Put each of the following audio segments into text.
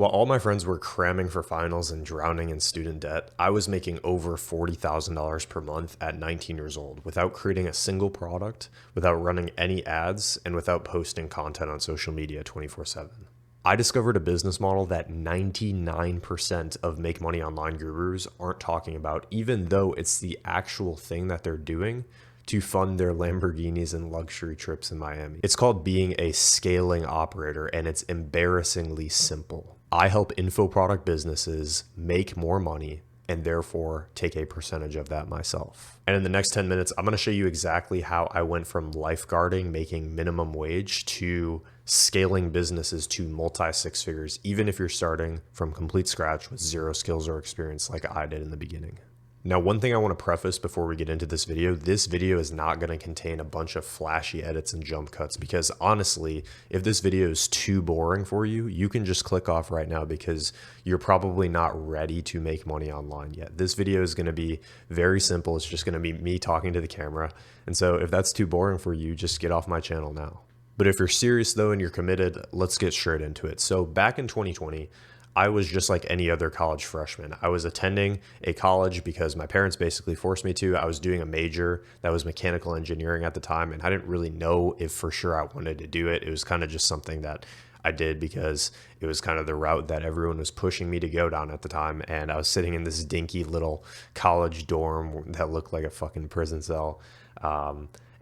While all my friends were cramming for finals and drowning in student debt, I was making over $40,000 per month at 19 years old without creating a single product, without running any ads, and without posting content on social media 24/7. I discovered a business model that 99% of make money online gurus aren't talking about, even though it's the actual thing that they're doing to fund their Lamborghinis and luxury trips in Miami. It's called being a scaling operator, and it's embarrassingly simple. I help info product businesses make more money and therefore take a percentage of that myself. And in the next 10 minutes, I'm going to show you exactly how I went from lifeguarding, making minimum wage, to scaling businesses to multi six figures, even if you're starting from complete scratch with zero skills or experience like I did in the beginning. Now, one thing I want to preface before we get into this video is not going to contain a bunch of flashy edits and jump cuts, because honestly, if this video is too boring for you, you can just click off right now because you're probably not ready to make money online yet. This video is going to be very simple. It's just going to be me talking to the camera. And so if that's too boring for you, just get off my channel now. But if you're serious though and you're committed, let's get straight into it. So back in 2020, I was just like any other college freshman. I was attending a college because my parents basically forced me to. I was doing a major that was mechanical engineering at the time, and I didn't really know if for sure I wanted to do it. It was kind of just something that I did because it was kind of the route that everyone was pushing me to go down at the time. And I was sitting in this dinky little college dorm that looked like a fucking prison cell.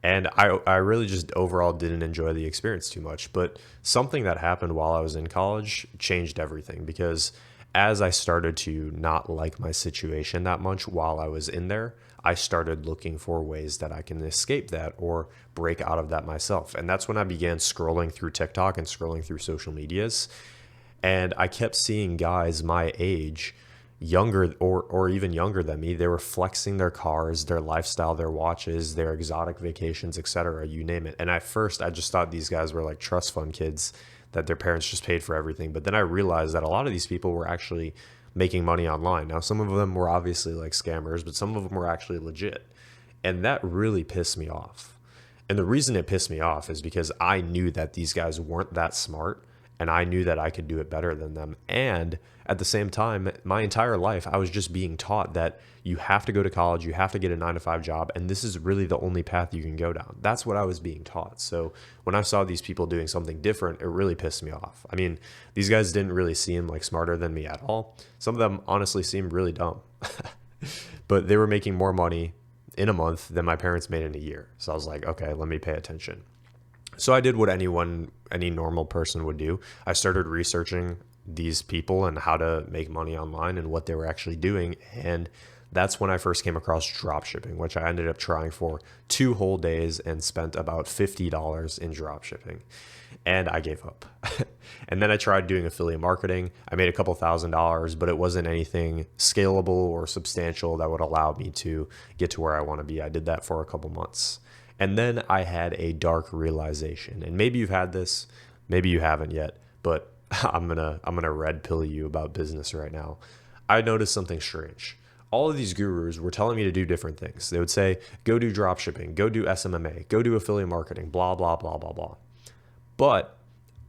And I really just overall didn't enjoy the experience too much. But something that happened while I was in college changed everything, because as I started to not like my situation that much while I was in there, I started looking for ways that I can escape that or break out of that myself. And that's when I began scrolling through TikTok and scrolling through social medias. And I kept seeing guys my age, younger or even younger than me. They were flexing their cars, their lifestyle, their watches, their exotic vacations, etc., you name it. And at first I just thought these guys were like trust fund kids that their parents just paid for everything. But then I realized that a lot of these people were actually making money online. Now, some of them were obviously like scammers, but some of them were actually legit. And that really pissed me off. And the reason it pissed me off is because I knew that these guys weren't that smart, and I knew that I could do it better than them. And at the same time, my entire life, I was just being taught that you have to go to college, you have to get a 9-to-5 job, and this is really the only path you can go down. That's what I was being taught. So when I saw these people doing something different, it really pissed me off. I mean, these guys didn't really seem like smarter than me at all. Some of them honestly seemed really dumb, but they were making more money in a month than my parents made in a year. So I was like, okay, let me pay attention. So I did what any normal person would do. I started researching these people and how to make money online and what they were actually doing. And that's when I first came across drop shipping, which I ended up trying for 2 whole days and spent about $50 in drop shipping. And I gave up. And then I tried doing affiliate marketing. I made a couple $1,000s, but it wasn't anything scalable or substantial that would allow me to get to where I want to be. I did that for a couple months. And then I had a dark realization. And maybe you've had this, maybe you haven't yet, but I'm gonna red pill you about business right now. I noticed something strange. All of these gurus were telling me to do different things. They would say, go do drop shipping, go do SMMA, go do affiliate marketing, blah, blah, blah, blah, blah. But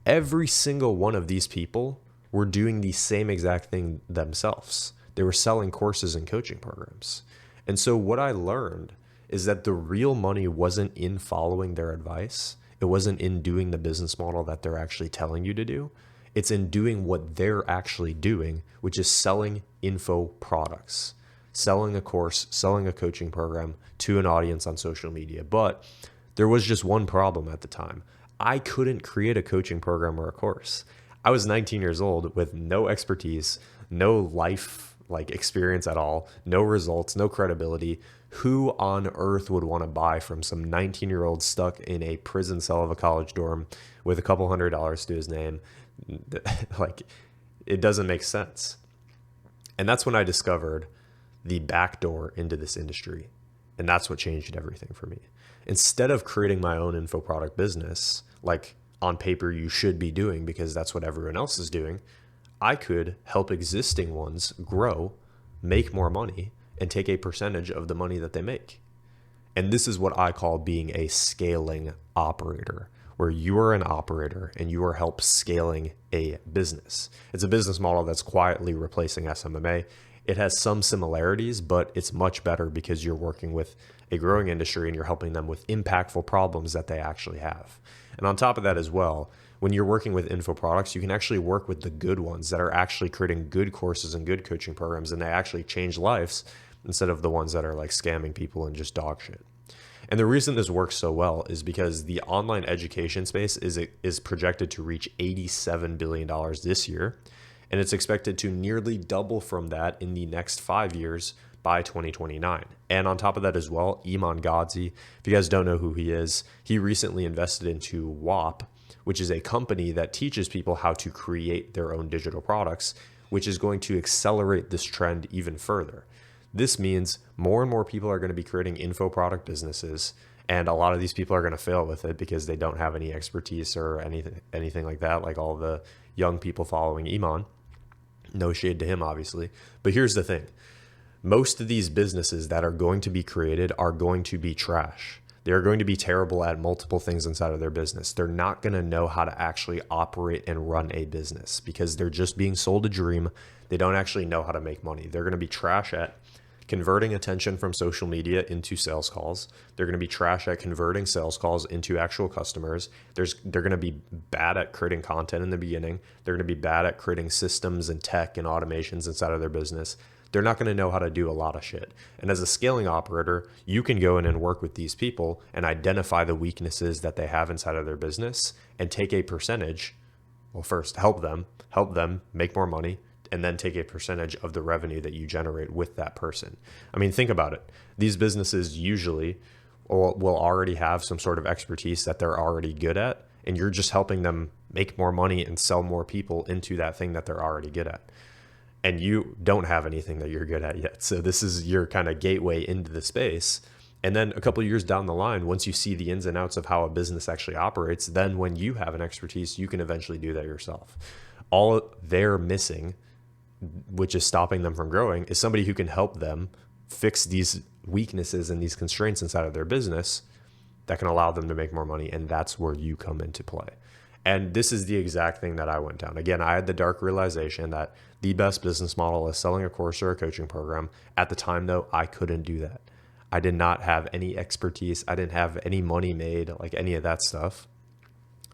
every single one of these people were doing the same exact thing themselves. They were selling courses and coaching programs. And so what I learned is that the real money wasn't in following their advice. It wasn't in doing the business model that they're actually telling you to do. It's in doing what they're actually doing, which is selling info products, selling a course, selling a coaching program to an audience on social media. But there was just one problem at the time. I couldn't create a coaching program or a course. I was 19 years old with no expertise, no life experience at all, no results, no credibility. Who on earth would want to buy from some 19-year-old stuck in a prison cell of a college dorm with a couple $100s to his name? Like, it doesn't make sense. And that's when I discovered the back door into this industry. And that's what changed everything for me. Instead of creating my own info product business, like on paper you should be doing because that's what everyone else is doing, I could help existing ones grow, make more money, and take a percentage of the money that they make. And this is what I call being a scaling operator. where you are an operator and you are help scaling a business. It's a business model that's quietly replacing SMMA. It has some similarities, but it's much better because you're working with a growing industry and you're helping them with impactful problems that they actually have. And on top of that as well, when you're working with info products, you can actually work with the good ones that are actually creating good courses and good coaching programs, and they actually change lives instead of the ones that are like scamming people and just dog shit. And the reason this works so well is because the online education space is projected to reach $87 billion this year, and it's expected to nearly double from that in the next 5 years by 2029. And on top of that as well, Iman Gadzhi, if you guys don't know who he is, he recently invested into WAP, which is a company that teaches people how to create their own digital products, which is going to accelerate this trend even further. This means more and more people are going to be creating info product businesses, and a lot of these people are going to fail with it because they don't have any expertise or anything like that, like all the young people following Iman. No shade to him, obviously. But here's the thing. Most of these businesses that are going to be created are going to be trash. They're going to be terrible at multiple things inside of their business. They're not going to know how to actually operate and run a business because they're just being sold a dream. They don't actually know how to make money. They're going to be trash at converting attention from social media into sales calls. They're going to be trash at converting sales calls into actual customers. They're going to be bad at creating content in the beginning. They're going to be bad at creating systems and tech and automations inside of their business. They're not going to know how to do a lot of shit. And as a scaling operator, you can go in and work with these people and identify the weaknesses that they have inside of their business and take a percentage. Well, first, help them make more money, and then take a percentage of the revenue that you generate with that person. I mean, think about it. These businesses usually will already have some sort of expertise that they're already good at, and you're just helping them make more money and sell more people into that thing that they're already good at. And you don't have anything that you're good at yet. So this is your kind of gateway into the space. And then a couple of years down the line, once you see the ins and outs of how a business actually operates, then when you have an expertise, you can eventually do that yourself. All they're missing, which is stopping them from growing, is somebody who can help them fix these weaknesses and these constraints inside of their business that can allow them to make more money. And that's where you come into play. And this is the exact thing that I went down. Again, I had the dark realization that the best business model is selling a course or a coaching program. At the time, though, I couldn't do that. I did not have any expertise. I didn't have any money made, like any of that stuff.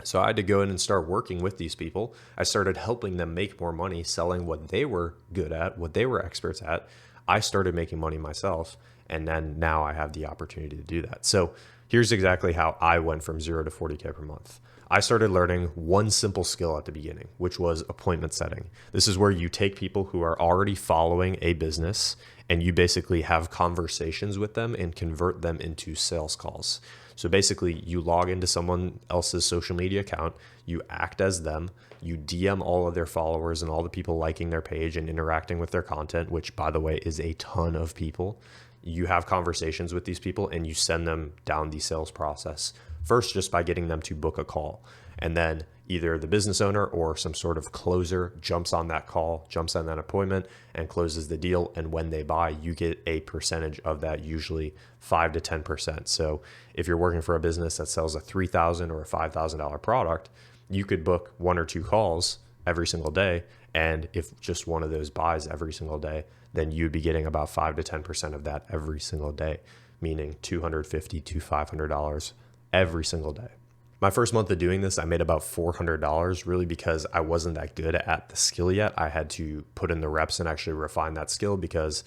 So I had to go in and start working with these people. I started helping them make more money, selling what they were good at, what they were experts at. I started making money myself, and then now I have the opportunity to do that. So here's exactly how I went from 0 to 40K per month. I started learning one simple skill at the beginning, which was appointment setting. This is where you take people who are already following a business and you basically have conversations with them and convert them into sales calls. So basically you log into someone else's social media account, you act as them, you DM all of their followers and all the people liking their page and interacting with their content, which by the way is a ton of people. You have conversations with these people and you send them down the sales process. First, just by getting them to book a call. And then either the business owner or some sort of closer jumps on that call, jumps on that appointment and closes the deal. And when they buy, you get a percentage of that, usually 5 to 10%. So if you're working for a business that sells a $3,000 or a $5,000 product, you could book 1 or 2 calls every single day. And if just one of those buys every single day, then you'd be getting about 5 to 10% of that every single day, meaning $250 to $500 every single day. My first month of doing this, I made about $400, really because I wasn't that good at the skill yet. I had to put in the reps and actually refine that skill because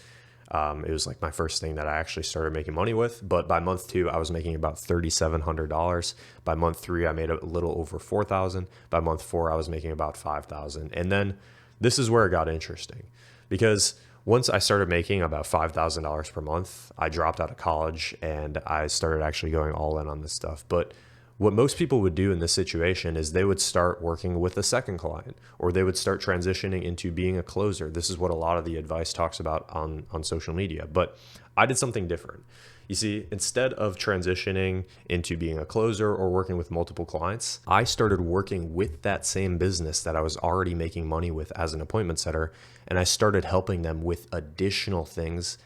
it was like my first thing that I actually started making money with. But by month 2, I was making about $3,700. By month 3, I made a little over $4,000. By month 4, I was making about $5,000. And then this is where it got interesting because once I started making about $5,000 per month, I dropped out of college and I started actually going all in on this stuff. But what most people would do in this situation is they would start working with a second client, or they would start transitioning into being a closer. This is what a lot of the advice talks about on social media. But I did something different. You see, instead of transitioning into being a closer or working with multiple clients, I started working with that same business that I was already making money with as an appointment setter. And I started helping them with additional things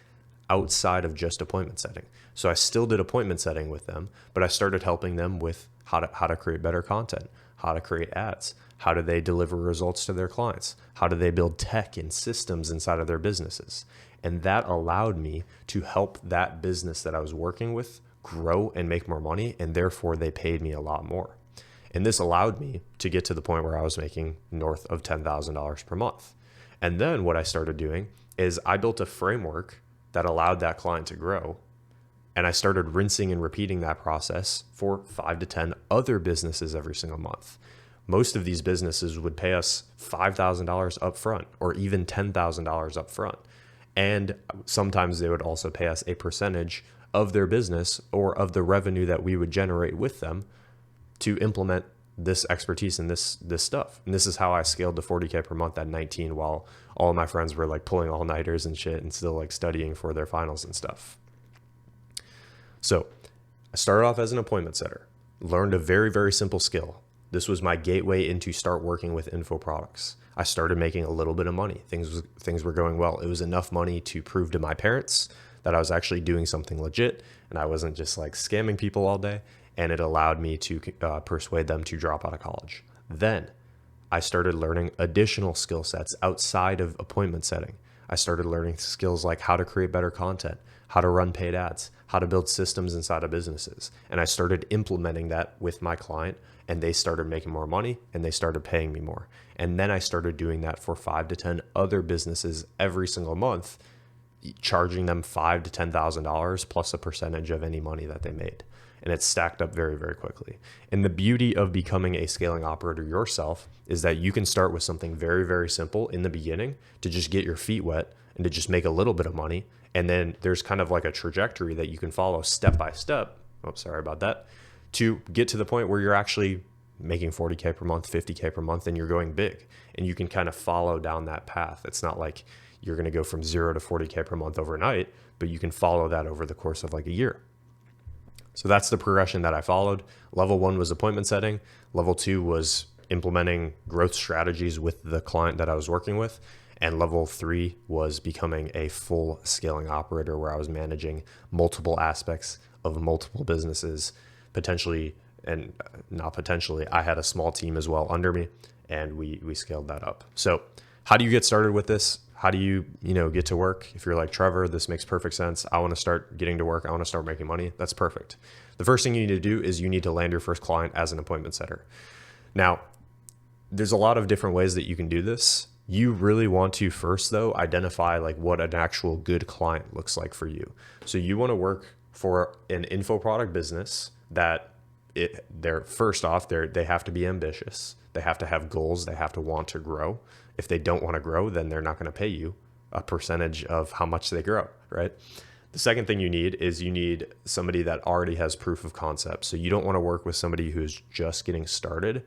outside of just appointment setting. So I still did appointment setting with them, but I started helping them with how to create better content, how to create ads, how do they deliver results to their clients, how do they build tech and systems inside of their businesses. And that allowed me to help that business that I was working with grow and make more money, and therefore they paid me a lot more. And this allowed me to get to the point where I was making north of $10,000 per month. And then what I started doing is I built a framework that allowed that client to grow. And I started rinsing and repeating that process for 5 to 10 other businesses every single month. Most of these businesses would pay us $5,000 up front or even $10,000 up front. And sometimes they would also pay us a percentage of their business or of the revenue that we would generate with them to implement this expertise and this stuff. And this is how I scaled to 40K per month at 19 while all of my friends were like pulling all-nighters and shit and still like studying for their finals and stuff. So I started off as an appointment setter, learned a very, very simple skill. This was my gateway into start working with info products. I started making a little bit of money. Things were going well. It was enough money to prove to my parents that I was actually doing something legit and I wasn't just like scamming people all day. And it allowed me to persuade them to drop out of college. Then I started learning additional skill sets outside of appointment setting. I started learning skills like how to create better content, how to run paid ads, how to build systems inside of businesses. And I started implementing that with my client, and they started making more money and they started paying me more. And then I started doing that for 5 to 10 other businesses every single month, charging them $5,000 to $10,000 plus a percentage of any money that they made. And it stacked up very, very quickly. And the beauty of becoming a scaling operator yourself is that you can start with something very, very simple in the beginning to just get your feet wet and to just make a little bit of money. And then there's kind of like a trajectory that you can follow step by step. Oh, sorry about that. To get to the point where you're actually making 40K per month, 50K per month, and you're going big. And you can kind of follow down that path. It's not like you're going to go from 0 to 40K per month overnight, but you can follow that over the course of like a year. So that's the progression that I followed. Level 1 was appointment setting. Level 2 was implementing growth strategies with the client that I was working with. And level 3 was becoming a full scaling operator where I was managing multiple aspects of multiple businesses, potentially, and not potentially, I had a small team as well under me, and we scaled that up. So how do you get started with this? How do you get to work? If you're like, Trevor, this makes perfect sense. I want to start getting to work. I want to start making money. That's perfect. The first thing you need to do is you need to land your first client as an appointment setter. Now, there's a lot of different ways that you can do this. You really want to first, though, identify like what an actual good client looks like for you. So you want to work for an info product business that they're first off, they have to be ambitious. They have to have goals. They have to want to grow. If they don't want to grow, then they're not going to pay you a percentage of how much they grow, right? The second thing you need somebody that already has proof of concept. So you don't want to work with somebody who's just getting started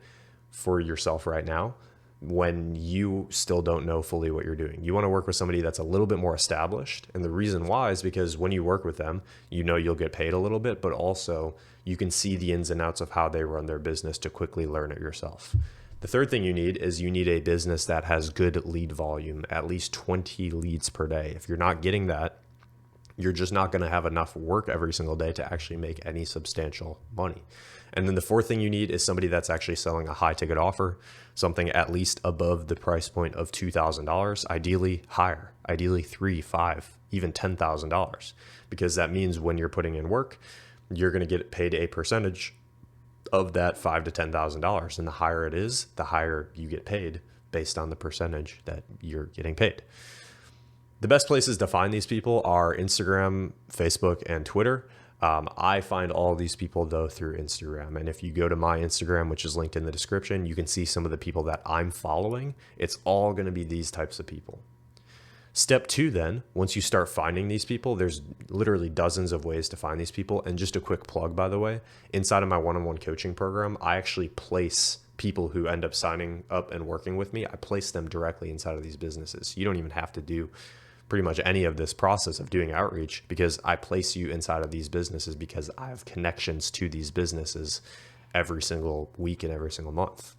for yourself right now when you still don't know fully what you're doing. You want to work with somebody that's a little bit more established. And the reason why is because when you work with them, you'll get paid a little bit, but also you can see the ins and outs of how they run their business to quickly learn it yourself. The third thing you need a business that has good lead volume, at least 20 leads per day. If you're not getting that, you're just not going to have enough work every single day to actually make any substantial money. And then the fourth thing you need is somebody that's actually selling a high ticket offer, something at least above the price point of $2,000, ideally higher, ideally $3,000, $5,000, even $10,000, because that means when you're putting in work, you're going to get paid a percentage of that $5,000 to $10,000. And the higher it is, the higher you get paid based on the percentage that you're getting paid. The best places to find these people are Instagram, Facebook, and Twitter. I find all these people though through Instagram. And if you go to my Instagram, which is linked in the description, you can see some of the people that I'm following. It's all going to be these types of people. Step 2 then, once you start finding these people, there's literally dozens of ways to find these people. And just a quick plug, by the way, inside of my one-on-one coaching program, I actually place people who end up signing up and working with me. I place them directly inside of these businesses. You don't even have to do pretty much any of this process of doing outreach because I place you inside of these businesses because I have connections to these businesses every single week and every single month.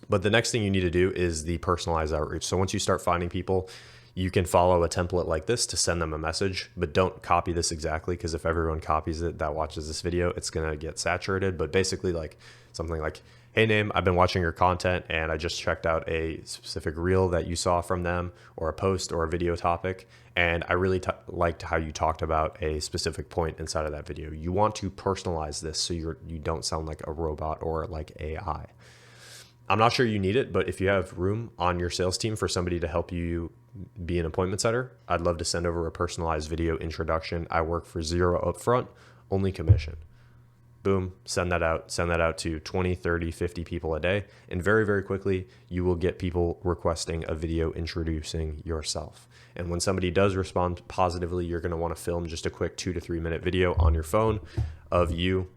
But the next thing you need to do is the personalized outreach. So once you start finding people, You can follow a template like this to send them a message, but don't copy this exactly, because if everyone copies it that watches this video, it's going to get saturated. But basically like something like, hey name, I've been watching your content and I just checked out a specific reel that you saw from them, or a post or a video topic. And I really liked how you talked about a specific point inside of that video. You want to personalize this so you don't sound like a robot or like AI. I'm not sure you need it, but if you have room on your sales team for somebody to help you be an appointment setter, I'd love to send over a personalized video introduction. I work for $0 upfront, only commission. Boom, send that out to 20, 30, 50 people a day. And very, very quickly, you will get people requesting a video introducing yourself. And when somebody does respond positively, you're going to want to film just a quick 2 to 3 minute video on your phone of you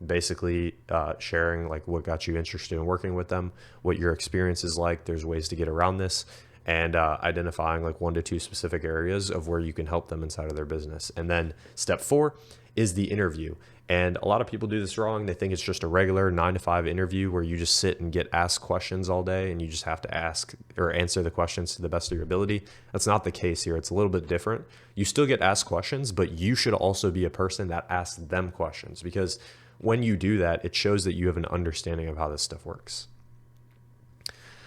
basically sharing like what got you interested in working with them, what your experience is like. There's ways to get around this, and identifying like 1 to 2 specific areas of where you can help them inside of their business. And then step 4 is the interview. And a lot of people do this wrong. They think it's just a regular 9 to 5 interview where you just sit and get asked questions all day and you just have to ask or answer the questions to the best of your ability. That's not the case here. It's a little bit different. You still get asked questions, but you should also be a person that asks them questions, because when you do that, it shows that you have an understanding of how this stuff works.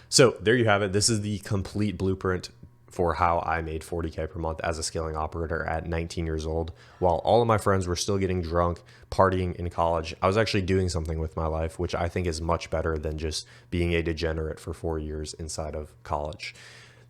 So there you have it. This is the complete blueprint for how I made 40K per month as a scaling operator at 19 years old. While all of my friends were still getting drunk, partying in college, I was actually doing something with my life, which I think is much better than just being a degenerate for 4 years inside of college.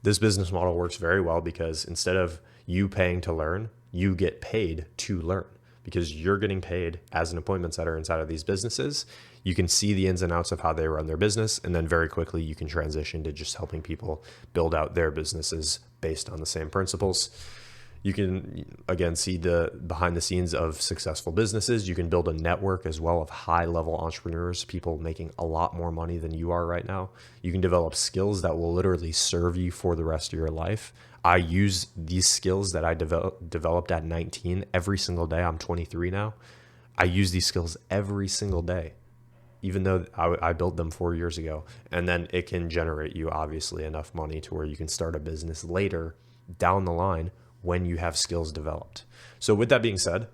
This business model works very well because instead of you paying to learn, you get paid to learn, because you're getting paid as an appointment setter inside of these businesses. You can see the ins and outs of how they run their business, and then very quickly you can transition to just helping people build out their businesses based on the same principles. You can, again, see the behind the scenes of successful businesses. You can build a network as well of high-level entrepreneurs, people making a lot more money than you are right now. You can develop skills that will literally serve you for the rest of your life. I use these skills that I developed at 19 every single day. I'm 23 now. I use these skills every single day, even though I built them 4 years ago. And then it can generate you obviously enough money to where you can start a business later down the line when you have skills developed. So with that being said,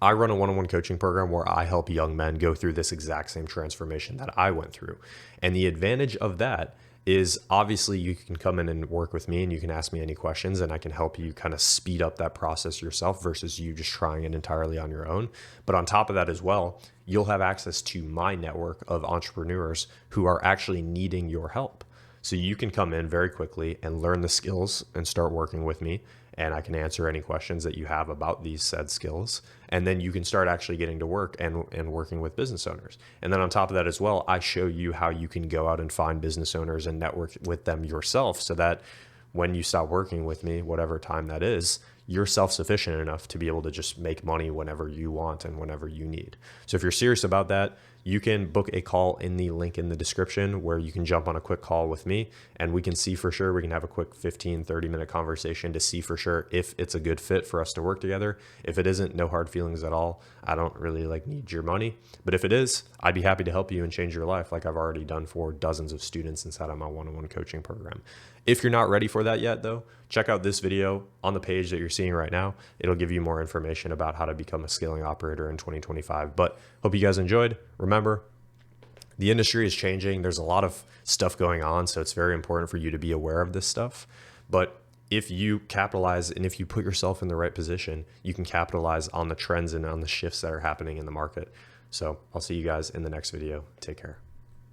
I run a one-on-one coaching program where I help young men go through this exact same transformation that I went through. And the advantage of that is obviously you can come in and work with me and you can ask me any questions and I can help you kind of speed up that process yourself versus you just trying it entirely on your own. But on top of that as well, you'll have access to my network of entrepreneurs who are actually needing your help. So you can come in very quickly and learn the skills and start working with me. And I can answer any questions that you have about these said skills. And then you can start actually getting to work and working with business owners. And then on top of that as well, I show you how you can go out and find business owners and network with them yourself, so that when you stop working with me, whatever time that is, you're self-sufficient enough to be able to just make money whenever you want and whenever you need. So if you're serious about that, you can book a call in the link in the description where you can jump on a quick call with me and we can see for sure. We can have a quick 15, 30-minute conversation to see for sure if it's a good fit for us to work together. If it isn't, no hard feelings at all. I don't really need your money, but if it is, I'd be happy to help you and change your life like I've already done for dozens of students inside of my one-on-one coaching program. If you're not ready for that yet though, check out this video on the page that you're seeing right now. It'll give you more information about how to become a scaling operator in 2025. But hope you guys enjoyed. Remember, the industry is changing. There's a lot of stuff going on, so it's very important for you to be aware of this stuff. But if you capitalize and if you put yourself in the right position, you can capitalize on the trends and on the shifts that are happening in the market. So I'll see you guys in the next video. Take care.